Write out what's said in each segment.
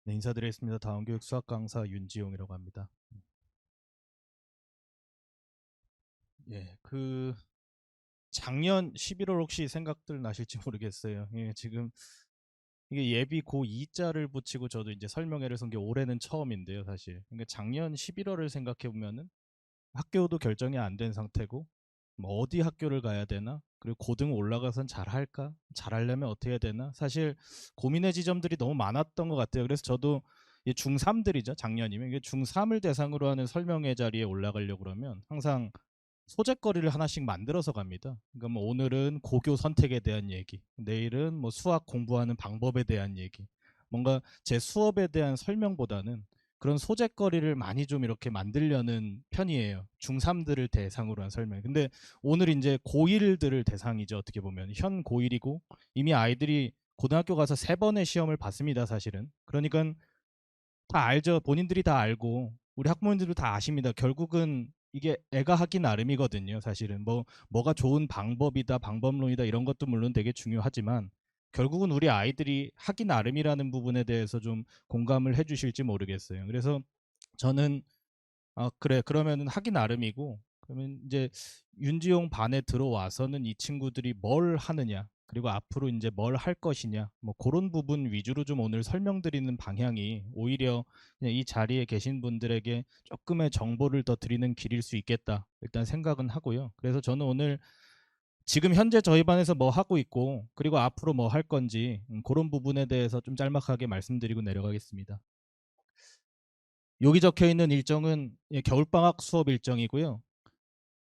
네, 인사드리겠습니다. 다원교육 수학 강사 윤지용이라고 합니다. 예, 작년 11월 혹시 생각들 나실지 모르겠어요. 예, 지금 이게 예비 고2자를 붙이고 저도 이제 설명회를 쓴 게 올해는 처음인데요, 사실. 그러니까 작년 11월을 생각해 보면은 학교도 결정이 안 된 상태고, 뭐 어디 학교를 가야 되나, 그리고 고등 올라가선 잘할까, 잘하려면 어떻게 해야 되나, 사실 고민의 지점들이 너무 많았던 것 같아요. 그래서 저도 중3들이죠, 작년이면 이게 중3을 대상으로 하는 설명회 자리에 올라가려고 그러면 항상 소재거리를 하나씩 만들어서 갑니다. 그러니까 뭐 오늘은 고교 선택에 대한 얘기, 내일은 뭐 수학 공부하는 방법에 대한 얘기, 뭔가 제 수업에 대한 설명보다는 그런 소재거리를 많이 좀 이렇게 만들려는 편이에요. 중3들을 대상으로 한 설명. 근데 오늘 이제 고1들을 대상이죠. 어떻게 보면 현 고1이고 이미 아이들이 고등학교 가서 3번의 시험을 봤습니다. 사실은. 그러니까 다 알죠. 본인들이 다 알고 우리 학부모님들도 다 아십니다. 결국은 이게 애가 하기 나름이거든요. 사실은 뭐가 좋은 방법이다, 방법론이다 이런 것도 물론 되게 중요하지만 결국은 우리 아이들이 하기 나름이라는 부분에 대해서 좀 공감을 해주실지 모르겠어요. 그래서 저는 그래 그러면은 하기 나름이고 그러면 이제 윤지용 반에 들어와서는 이 친구들이 뭘 하느냐 그리고 앞으로 이제 뭘 할 것이냐 뭐 그런 부분 위주로 좀 오늘 설명드리는 방향이 오히려 그냥 이 자리에 계신 분들에게 조금의 정보를 더 드리는 길일 수 있겠다 일단 생각은 하고요. 그래서 저는 오늘 지금 현재 저희 반에서 뭐 하고 있고 그리고 앞으로 뭐 할 건지 그런 부분에 대해서 좀 짤막하게 말씀드리고 내려가겠습니다. 여기 적혀 있는 일정은 겨울방학 수업 일정이고요.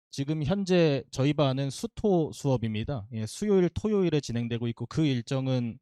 지금 현재 저희 반은 수토 수업입니다. 수요일, 토요일에 진행되고 있고 그 일정은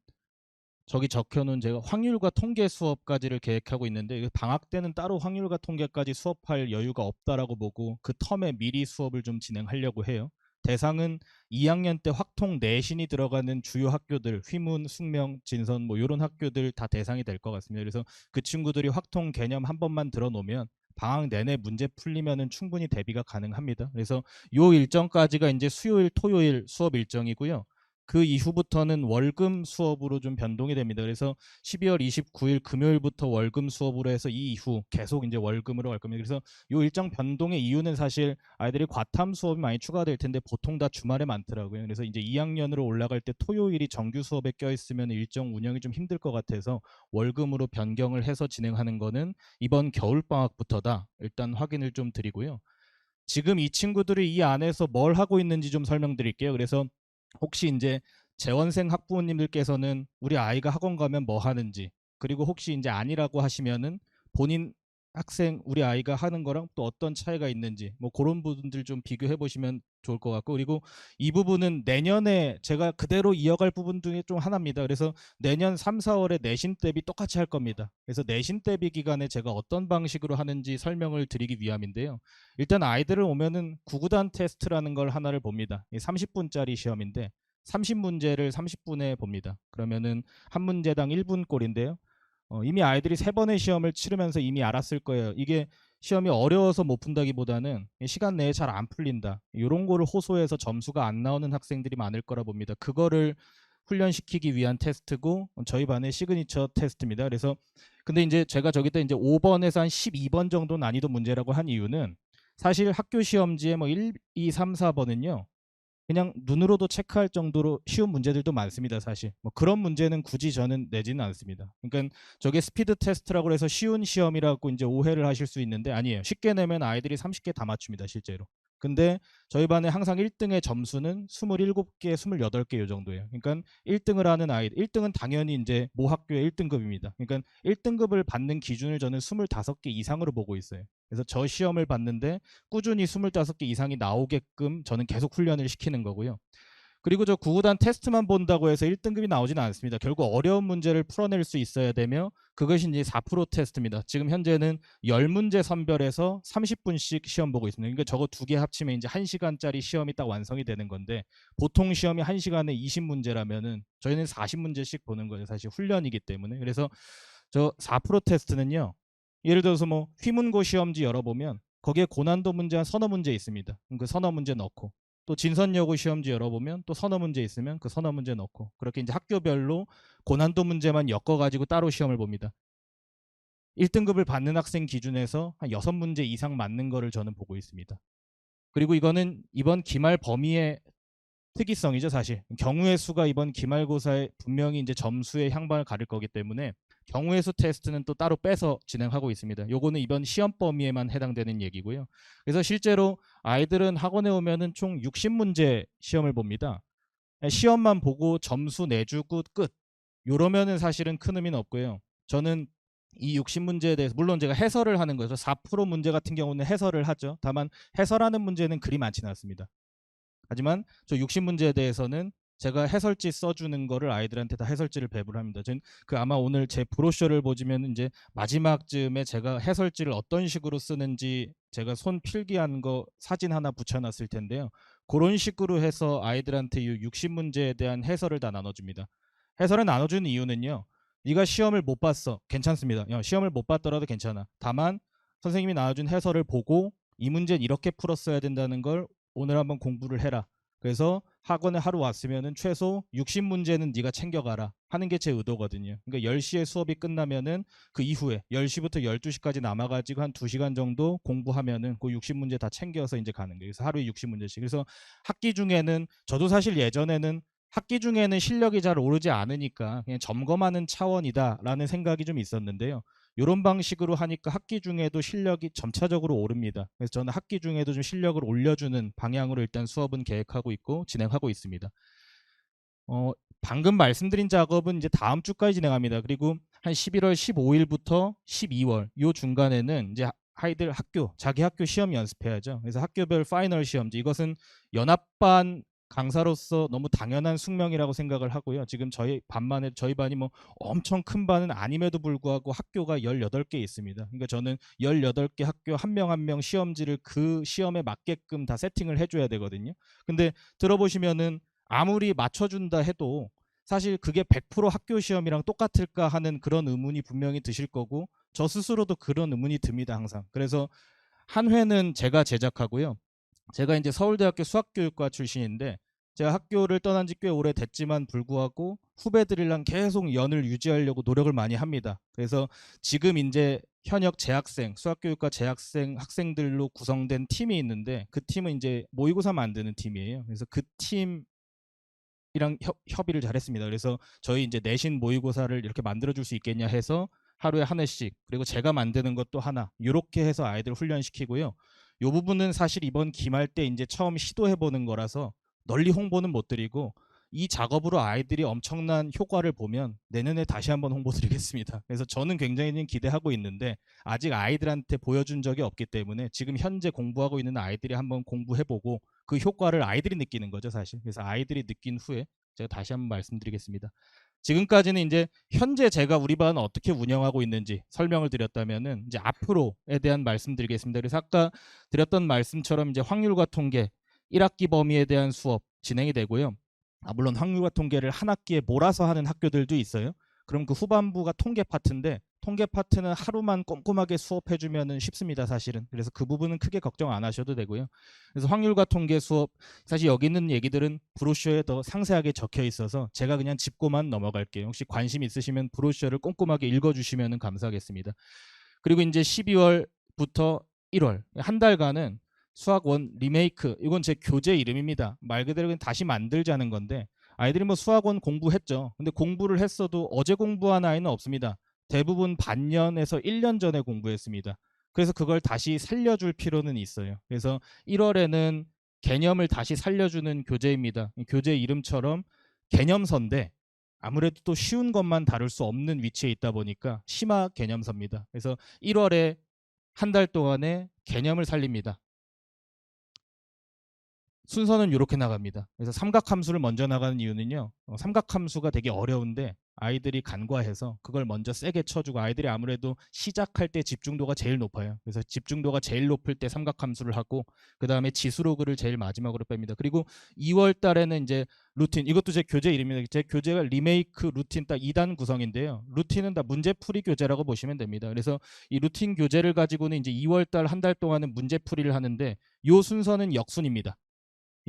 저기 적혀놓은 제가 확률과 통계 수업까지를 계획하고 있는데 방학 때는 따로 확률과 통계까지 수업할 여유가 없다라고 보고 그 텀에 미리 수업을 좀 진행하려고 해요. 대상은 2학년 때 확통 내신이 들어가는 주요 학교들, 휘문, 숙명, 진선 뭐 이런 학교들 다 대상이 될 것 같습니다. 그래서 그 친구들이 확통 개념 한 번만 들어놓으면 방학 내내 문제 풀리면은 충분히 대비가 가능합니다. 그래서 요 일정까지가 이제 수요일, 토요일 수업 일정이고요. 그 이후부터는 월금 수업으로 좀 변동이 됩니다. 그래서 12월 29일 금요일부터 월금 수업으로 해서 이 이후 계속 이제 월금으로 갈 겁니다. 그래서 이 일정 변동의 이유는 사실 아이들이 과탐 수업이 많이 추가될 텐데 보통 다 주말에 많더라고요. 그래서 이제 2학년으로 올라갈 때 토요일이 정규 수업에 껴있으면 일정 운영이 좀 힘들 것 같아서 월금으로 변경을 해서 진행하는 거는 이번 겨울방학부터다. 일단 확인을 좀 드리고요. 지금 이 친구들이 이 안에서 뭘 하고 있는지 좀 설명드릴게요. 그래서 혹시 이제 재원생 학부모님들께서는 우리 아이가 학원 가면 뭐 하는지 그리고 혹시 이제 아니라고 하시면은 본인 학생 우리 아이가 하는 거랑 또 어떤 차이가 있는지 뭐 그런 부분들 좀 비교해 보시면 좋을 것 같고 그리고 이 부분은 내년에 제가 그대로 이어갈 부분 중에 좀 하나입니다. 그래서 내년 3, 4월에 내신 대비 똑같이 할 겁니다. 그래서 내신 대비 기간에 제가 어떤 방식으로 하는지 설명을 드리기 위함인데요. 일단 아이들을 오면은 구구단 테스트라는 걸 하나를 봅니다. 30분짜리 시험인데 30문제를 30분에 봅니다. 그러면은 한 문제당 1분 꼴인데요. 이미 아이들이 3번의 시험을 치르면서 이미 알았을 거예요. 이게 시험이 어려워서 못 푼다기보다는 시간 내에 잘 안 풀린다. 이런 거를 호소해서 점수가 안 나오는 학생들이 많을 거라 봅니다. 그거를 훈련시키기 위한 테스트고 저희 반의 시그니처 테스트입니다. 그래서 근데 이제 제가 저기다 이제 5번에서 한 12번 정도 난이도 문제라고 한 이유는 사실 학교 시험지에 뭐 1, 2, 3, 4번은요. 그냥 눈으로도 체크할 정도로 쉬운 문제들도 많습니다, 사실. 뭐 그런 문제는 굳이 저는 내지는 않습니다. 그러니까 저게 스피드 테스트라고 해서 쉬운 시험이라고 이제 오해를 하실 수 있는데 아니에요. 쉽게 내면 아이들이 30개 다 맞춥니다, 실제로. 근데 저희 반에 항상 1등의 점수는 27개, 28개 요 정도예요. 그러니까 1등을 하는 아이들, 1등은 당연히 이제 모 학교의 1등급입니다. 그러니까 1등급을 받는 기준을 저는 25개 이상으로 보고 있어요. 그래서 저 시험을 봤는데 꾸준히 25개 이상이 나오게끔 저는 계속 훈련을 시키는 거고요. 그리고 저 구구단 테스트만 본다고 해서 1등급이 나오지는 않습니다. 결국 어려운 문제를 풀어낼 수 있어야 되며 그것이 이제 4% 테스트입니다. 지금 현재는 10문제 선별해서 30분씩 시험 보고 있습니다. 그러니까 저거 두 개 합치면 이제 1시간짜리 시험이 딱 완성이 되는 건데 보통 시험이 1시간에 20문제라면은 저희는 40문제씩 보는 거예요. 사실 훈련이기 때문에. 그래서 저 4% 테스트는요. 예를 들어서 뭐 휘문고 시험지 열어보면 거기에 고난도 문제 한 서너 문제 있습니다. 그 서너 문제 넣고 또 진선여고 시험지 열어보면 또 서너 문제 있으면 그 서너 문제 넣고 그렇게 이제 학교별로 고난도 문제만 엮어가지고 따로 시험을 봅니다. 1등급을 받는 학생 기준에서 한 6문제 이상 맞는 거를 저는 보고 있습니다. 그리고 이거는 이번 기말 범위의 특이성이죠, 사실. 경우의 수가 이번 기말고사에 분명히 이제 점수의 향방을 가릴 거기 때문에 경우의 수 테스트는 또 따로 빼서 진행하고 있습니다. 요거는 이번 시험 범위에만 해당되는 얘기고요. 그래서 실제로 아이들은 학원에 오면은 총 60문제 시험을 봅니다. 시험만 보고 점수 내주고 끝. 요러면은 사실은 큰 의미는 없고요. 저는 이 60문제에 대해서 물론 제가 해설을 하는 거여서 4% 문제 같은 경우는 해설을 하죠. 다만 해설하는 문제는 그리 많지는 않습니다. 하지만 저 60문제에 대해서는 제가 해설지 써주는 거를 아이들한테 다 해설지를 배부를 합니다. 전 그 아마 오늘 제 브로셔를 보시면 이제 마지막쯤에 제가 해설지를 어떤 식으로 쓰는지 제가 손 필기한 거 사진 하나 붙여놨을 텐데요. 그런 식으로 해서 아이들한테 이 60문제에 대한 해설을 다 나눠줍니다. 해설을 나눠주는 이유는요. 네가 시험을 못 봤어. 괜찮습니다. 시험을 못 봤더라도 괜찮아. 다만 선생님이 나눠준 해설을 보고 이 문제는 이렇게 풀었어야 된다는 걸 오늘 한번 공부를 해라. 그래서 학원에 하루 왔으면은 최소 60문제는 네가 챙겨가라 하는 게 제 의도거든요. 그러니까 10시에 수업이 끝나면은 그 이후에 10시부터 12시까지 남아가지고 한 2시간 정도 공부하면은 그 60문제 다 챙겨서 이제 가는 거예요. 그래서 하루에 60문제씩. 그래서 학기 중에는 저도 사실 예전에는 학기 중에는 실력이 잘 오르지 않으니까 그냥 점검하는 차원이다라는 생각이 좀 있었는데요. 이런 방식으로 하니까 학기 중에도 실력이 점차적으로 오릅니다. 그래서 저는 학기 중에도 좀 실력을 올려주는 방향으로 일단 수업은 계획하고 있고 진행하고 있습니다. 방금 말씀드린 작업은 이제 다음 주까지 진행합니다. 그리고 한 11월 15일부터 12월 요 중간에는 이제 아이들 자기 학교 시험 연습해야죠. 그래서 학교별 파이널 시험지 이것은 연합반 강사로서 너무 당연한 숙명이라고 생각을 하고요. 지금 저희 반이 뭐 엄청 큰 반은 아님에도 불구하고 학교가 18개 있습니다. 그러니까 저는 18개 학교 한 명 한 명 시험지를 그 시험에 맞게끔 다 세팅을 해줘야 되거든요. 근데 들어보시면은 아무리 맞춰준다 해도 사실 그게 100% 학교 시험이랑 똑같을까 하는 그런 의문이 분명히 드실 거고 저 스스로도 그런 의문이 듭니다, 항상. 그래서 한 회는 제가 제작하고요. 제가 이제 서울대학교 수학교육과 출신인데 제가 학교를 떠난 지 꽤 오래됐지만 불구하고 후배들이랑 계속 연을 유지하려고 노력을 많이 합니다. 그래서 지금 이제 현역 재학생, 수학교육과 재학생 학생들로 구성된 팀이 있는데 그 팀은 이제 모의고사 만드는 팀이에요. 그래서 그 팀 이랑 협의를 잘했습니다. 그래서 저희 이제 내신 모의고사를 이렇게 만들어줄 수 있겠냐 해서 하루에 한 회씩 그리고 제가 만드는 것도 하나 이렇게 해서 아이들 훈련시키고요. 이 부분은 사실 이번 기말 때 이제 처음 시도해보는 거라서 널리 홍보는 못 드리고 이 작업으로 아이들이 엄청난 효과를 보면 내년에 다시 한번 홍보 드리겠습니다. 그래서 저는 굉장히 기대하고 있는데 아직 아이들한테 보여준 적이 없기 때문에 지금 현재 공부하고 있는 아이들이 한번 공부해보고 그 효과를 아이들이 느끼는 거죠, 사실. 그래서 아이들이 느낀 후에 제가 다시 한번 말씀드리겠습니다. 지금까지는 이제 현재 제가 우리 반을 어떻게 운영하고 있는지 설명을 드렸다면은 이제 앞으로에 대한 말씀드리겠습니다. 그래서 아까 드렸던 말씀처럼 이제 확률과 통계 1학기 범위에 대한 수업 진행이 되고요. 물론 확률과 통계를 한 학기에 몰아서 하는 학교들도 있어요. 그럼 그 후반부가 통계 파트인데 통계 파트는 하루만 꼼꼼하게 수업해주면 쉽습니다, 사실은. 그래서 그 부분은 크게 걱정 안 하셔도 되고요. 그래서 확률과 통계 수업, 사실 여기 있는 얘기들은 브로셔에 더 상세하게 적혀 있어서 제가 그냥 짚고만 넘어갈게요. 혹시 관심 있으시면 브로셔를 꼼꼼하게 읽어주시면 감사하겠습니다. 그리고 이제 12월부터 1월 한 달간은 수학원 리메이크, 이건 제 교재 이름입니다. 말 그대로 그냥 다시 만들자는 건데 아이들이 뭐 수학원 공부했죠. 근데 공부를 했어도 어제 공부한 아이는 없습니다. 대부분 반년에서 1년 전에 공부했습니다. 그래서 그걸 다시 살려줄 필요는 있어요. 그래서 1월에는 개념을 다시 살려주는 교재입니다. 교재 이름처럼 개념서인데 아무래도 또 쉬운 것만 다룰 수 없는 위치에 있다 보니까 심화 개념서입니다. 그래서 1월에 한 달 동안에 개념을 살립니다. 순서는 이렇게 나갑니다. 그래서 삼각함수를 먼저 나가는 이유는요. 삼각함수가 되게 어려운데 아이들이 간과해서 그걸 먼저 세게 쳐주고 아이들이 아무래도 시작할 때 집중도가 제일 높아요. 그래서 집중도가 제일 높을 때 삼각함수를 하고 그 다음에 지수로그를 제일 마지막으로 뺍니다. 그리고 2월 달에는 이제 루틴, 이것도 제 교재 이름입니다. 제 교재가 리메이크 루틴 딱 2단 구성인데요. 루틴은 다 문제풀이 교재라고 보시면 됩니다. 그래서 이 루틴 교재를 가지고는 이제 2월 달 한 달 동안은 문제풀이를 하는데 이 순서는 역순입니다.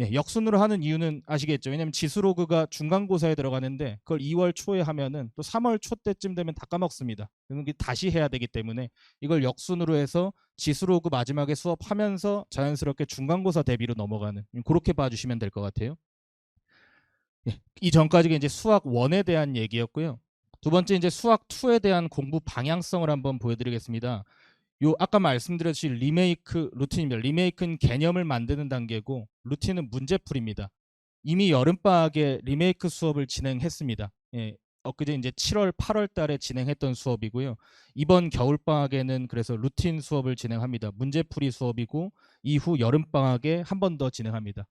예, 역순으로 하는 이유는 아시겠죠? 왜냐면 지수로그가 중간고사에 들어가는데 그걸 2월 초에 하면은 또 3월 초 때쯤 되면 다 까먹습니다. 그러면 다시 해야 되기 때문에 이걸 역순으로 해서 지수로그 마지막에 수업하면서 자연스럽게 중간고사 대비로 넘어가는, 그렇게 봐주시면 될 것 같아요. 예, 이 전까지가 이제 수학 1에 대한 얘기였고요. 두 번째 이제 수학 2에 대한 공부 방향성을 한번 보여드리겠습니다. 요 아까 말씀드렸듯이 리메이크 루틴입니다. 리메이크는 개념을 만드는 단계고 루틴은 문제풀이입니다. 이미 여름방학에 리메이크 수업을 진행했습니다. 예, 엊그제 이제 7월, 8월 달에 진행했던 수업이고요. 이번 겨울방학에는 그래서 루틴 수업을 진행합니다. 문제풀이 수업이고 이후 여름방학에 한 번 더 진행합니다.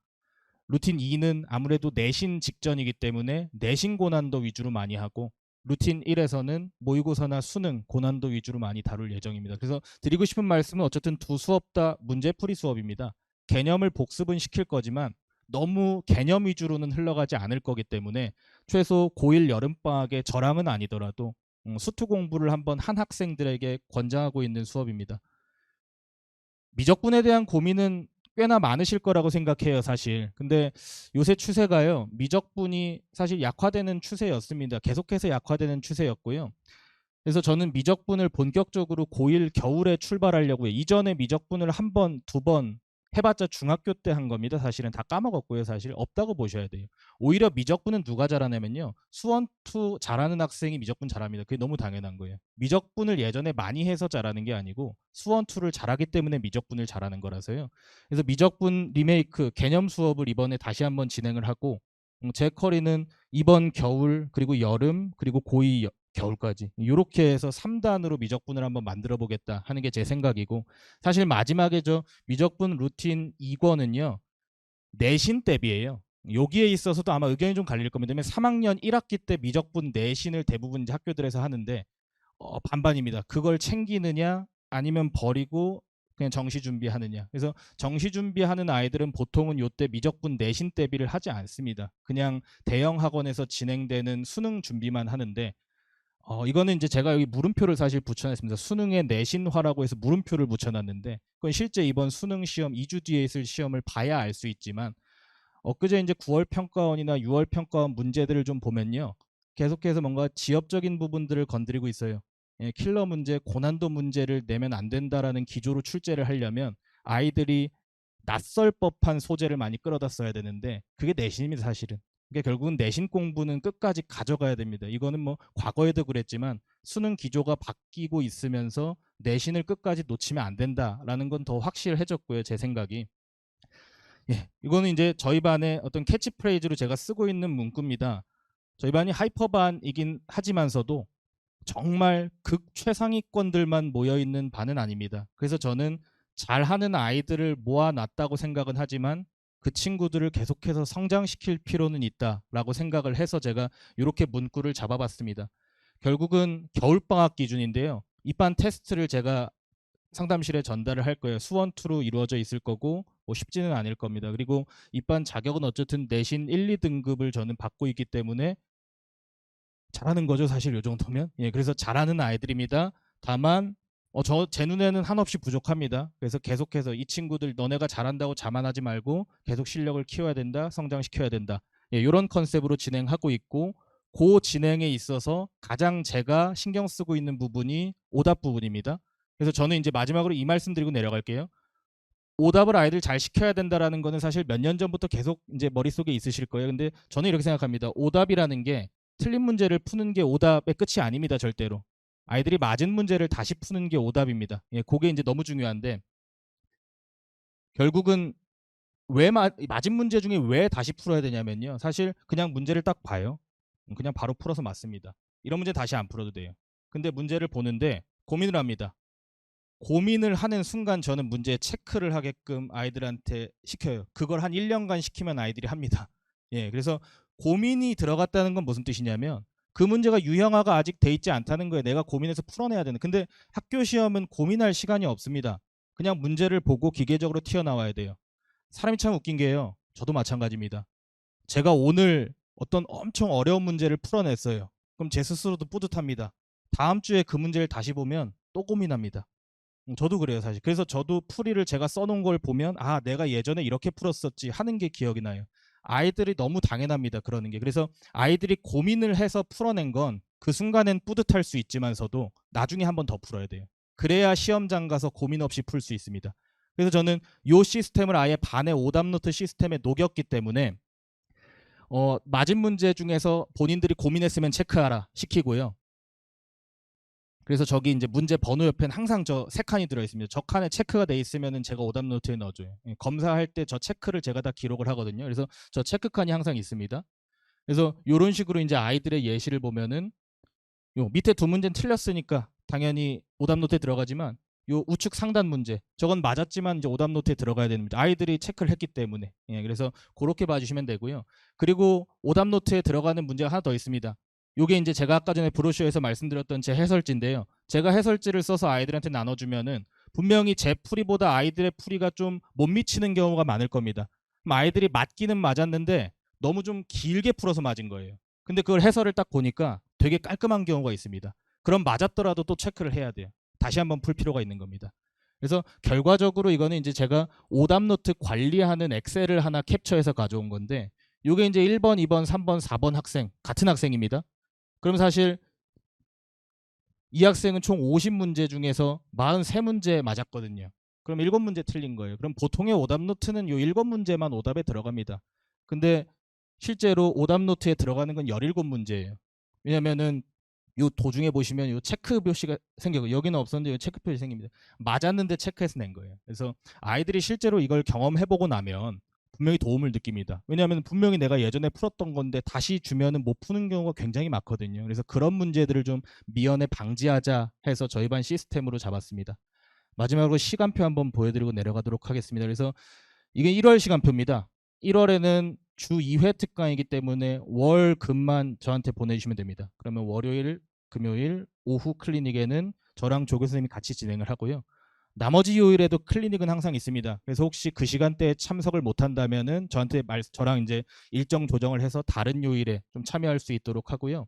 루틴 2는 아무래도 내신 직전이기 때문에 내신 고난도 위주로 많이 하고 루틴 1에서는 모의고사나 수능 고난도 위주로 많이 다룰 예정입니다. 그래서 드리고 싶은 말씀은 어쨌든 두 수업 다 문제풀이 수업입니다. 개념을 복습은 시킬 거지만 너무 개념 위주로는 흘러가지 않을 거기 때문에 최소 고1 여름방학에 저랑은 아니더라도 수투 공부를 한번 한 학생들에게 권장하고 있는 수업입니다. 미적분에 대한 고민은 꽤나 많으실 거라고 생각해요, 사실. 근데 요새 추세가요, 미적분이 사실 약화되는 추세였습니다. 계속해서 약화되는 추세였고요. 그래서 저는 미적분을 본격적으로 고1 겨울에 출발하려고요. 이전에 미적분을 한 번, 두 번 해봤자 중학교 때 한 겁니다. 사실은 다 까먹었고요. 사실 없다고 보셔야 돼요. 오히려 미적분은 누가 잘하냐면요, 수원2 잘하는 학생이 미적분 잘합니다. 그게 너무 당연한 거예요. 미적분을 예전에 많이 해서 잘하는 게 아니고 수원2를 잘하기 때문에 미적분을 잘하는 거라서요. 그래서 미적분 리메이크 개념 수업을 이번에 다시 한번 진행을 하고, 제 커리는 이번 겨울 그리고 여름 그리고 고2 겨울까지 이렇게 해서 3단으로 미적분을 한번 만들어 보겠다 하는 게 제 생각이고, 사실 마지막에 저 미적분 루틴 2권은요 내신 대비예요. 여기에 있어서도 아마 의견이 좀 갈릴 겁니다. 왜냐면 3학년 1학기 때 미적분 내신을 대부분 이제 학교들에서 하는데 반반입니다. 그걸 챙기느냐 아니면 버리고 그냥 정시 준비하느냐. 그래서 정시 준비하는 아이들은 보통은 요때 미적분 내신 대비를 하지 않습니다. 그냥 대형 학원에서 진행되는 수능 준비만 하는데, 이거는 이제 제가 여기 물음표를 사실 붙여놨습니다. 수능의 내신화라고 해서 물음표를 붙여놨는데 그건 실제 이번 수능 시험 2주 뒤에 있을 시험을 봐야 알 수 있지만, 엊그제 이제 9월 평가원이나 6월 평가원 문제들을 좀 보면요, 계속해서 뭔가 지엽적인 부분들을 건드리고 있어요. 예, 킬러 문제, 고난도 문제를 내면 안 된다라는 기조로 출제를 하려면 아이들이 낯설 법한 소재를 많이 끌어다 써야 되는데 그게 내신입니다, 사실은. 그러니까 결국은 내신 공부는 끝까지 가져가야 됩니다. 이거는 뭐 과거에도 그랬지만 수능 기조가 바뀌고 있으면서 내신을 끝까지 놓치면 안 된다라는 건 더 확실해졌고요, 제 생각이. 예, 이거는 이제 저희 반의 어떤 캐치프레이즈로 제가 쓰고 있는 문구입니다. 저희 반이 하이퍼반이긴 하지만서도 정말 극 최상위권들만 모여 있는 반은 아닙니다. 그래서 저는 잘하는 아이들을 모아놨다고 생각은 하지만 그 친구들을 계속해서 성장시킬 필요는 있다라고 생각을 해서 제가 이렇게 문구를 잡아봤습니다. 결국은 겨울방학 기준인데요. 이반 테스트를 제가 상담실에 전달을 할 거예요. 수원2로 이루어져 있을 거고 뭐 쉽지는 않을 겁니다. 그리고 이반 자격은 어쨌든 내신 1, 2등급을 저는 받고 있기 때문에 잘하는 거죠, 사실 요 정도면. 예, 그래서 잘하는 아이들입니다. 다만 제 눈에는 한없이 부족합니다. 그래서 계속해서 이 친구들 너네가 잘한다고 자만하지 말고 계속 실력을 키워야 된다, 성장시켜야 된다. 예, 이런 컨셉으로 진행하고 있고, 그 진행에 있어서 가장 제가 신경 쓰고 있는 부분이 오답 부분입니다. 그래서 저는 이제 마지막으로 이 말씀 드리고 내려갈게요. 오답을 아이들 잘 시켜야 된다라는 거는 사실 몇 년 전부터 계속 이제 머릿속에 있으실 거예요. 근데 저는 이렇게 생각합니다. 오답이라는 게 틀린 문제를 푸는 게 오답의 끝이 아닙니다, 절대로. 아이들이 맞은 문제를 다시 푸는 게 오답입니다. 예, 그게 이제 너무 중요한데, 결국은 맞은 문제 중에 왜 다시 풀어야 되냐면요, 사실 그냥 문제를 딱 봐요. 그냥 바로 풀어서 맞습니다. 이런 문제 다시 안 풀어도 돼요. 근데 문제를 보는데 고민을 합니다. 고민을 하는 순간 저는 문제 체크를 하게끔 아이들한테 시켜요. 그걸 한 1년간 시키면 아이들이 합니다. 예, 그래서 고민이 들어갔다는 건 무슨 뜻이냐면 그 문제가 유형화가 아직 돼 있지 않다는 거예요. 내가 고민해서 풀어내야 되는. 근데 학교 시험은 고민할 시간이 없습니다. 그냥 문제를 보고 기계적으로 튀어나와야 돼요. 사람이 참 웃긴 게요, 저도 마찬가지입니다. 제가 오늘 어떤 엄청 어려운 문제를 풀어냈어요. 그럼 제 스스로도 뿌듯합니다. 다음 주에 그 문제를 다시 보면 또 고민합니다. 저도 그래요, 사실. 그래서 저도 풀이를 제가 써놓은 걸 보면 아, 내가 예전에 이렇게 풀었었지 하는 게 기억이 나요. 아이들이 너무 당연합니다, 그러는 게. 그래서 아이들이 고민을 해서 풀어낸 건 그 순간엔 뿌듯할 수 있지만서도 나중에 한 번 더 풀어야 돼요. 그래야 시험장 가서 고민 없이 풀 수 있습니다. 그래서 저는 이 시스템을 아예 반의 오답노트 시스템에 녹였기 때문에 맞은 문제 중에서 본인들이 고민했으면 체크하라 시키고요. 그래서 저기 이제 문제 번호 옆엔 항상 저 세 칸이 들어 있습니다. 저 칸에 체크가 돼 있으면은 제가 오답 노트에 넣어줘요. 검사할 때 저 체크를 제가 다 기록을 하거든요. 그래서 저 체크 칸이 항상 있습니다. 그래서 이런 식으로 이제 아이들의 예시를 보면은 요 밑에 두 문제는 틀렸으니까 당연히 오답 노트에 들어가지만 요 우측 상단 문제 저건 맞았지만 이제 오답 노트에 들어가야 되는 문제. 아이들이 체크를 했기 때문에. 그래서 그렇게 봐주시면 되고요. 그리고 오답 노트에 들어가는 문제가 하나 더 있습니다. 요게 이제 제가 아까 전에 브로셔에서 말씀드렸던 제 해설지인데요. 제가 해설지를 써서 아이들한테 나눠주면은 분명히 제 풀이보다 아이들의 풀이가 좀 못 미치는 경우가 많을 겁니다. 그럼 아이들이 맞기는 맞았는데 너무 좀 길게 풀어서 맞은 거예요. 근데 그걸 해설을 딱 보니까 되게 깔끔한 경우가 있습니다. 그럼 맞았더라도 또 체크를 해야 돼요. 다시 한번 풀 필요가 있는 겁니다. 그래서 결과적으로 이거는 이제 제가 오답 노트 관리하는 엑셀을 하나 캡처해서 가져온 건데 이게 이제 1번, 2번, 3번, 4번 학생 같은 학생입니다. 그럼 사실 이 학생은 총 50문제 중에서 43문제 맞았거든요. 그럼 7문제 틀린 거예요. 그럼 보통의 오답 노트는 이 7문제만 오답에 들어갑니다. 근데 실제로 오답 노트에 들어가는 건 17문제예요. 왜냐면은 요 도중에 보시면 요 체크 표시가 생기고 여기는 없었는데 요 체크 표시 생깁니다. 맞았는데 체크해서 낸 거예요. 그래서 아이들이 실제로 이걸 경험해보고 나면 분명히 도움을 느낍니다. 왜냐하면 분명히 내가 예전에 풀었던 건데 다시 주면은 못 푸는 경우가 굉장히 많거든요. 그래서 그런 문제들을 좀 미연에 방지하자 해서 저희 반 시스템으로 잡았습니다. 마지막으로 시간표 한번 보여드리고 내려가도록 하겠습니다. 그래서 이게 1월 시간표입니다. 1월에는 주 2회 특강이기 때문에 월, 금만 저한테 보내주시면 됩니다. 그러면 월요일, 금요일, 오후 클리닉에는 저랑 조 교수님이 같이 진행을 하고요. 나머지 요일에도 클리닉은 항상 있습니다. 그래서 혹시 그 시간대에 참석을 못한다면은 저한테 저랑 이제 일정 조정을 해서 다른 요일에 좀 참여할 수 있도록 하고요.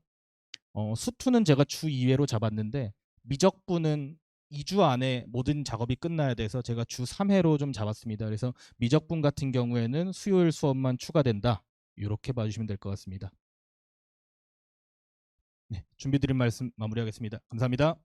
수투는 제가 주 2회로 잡았는데 미적분은 2주 안에 모든 작업이 끝나야 돼서 제가 주 3회로 좀 잡았습니다. 그래서 미적분 같은 경우에는 수요일 수업만 추가된다. 이렇게 봐주시면 될 것 같습니다. 네, 준비드린 말씀 마무리하겠습니다. 감사합니다.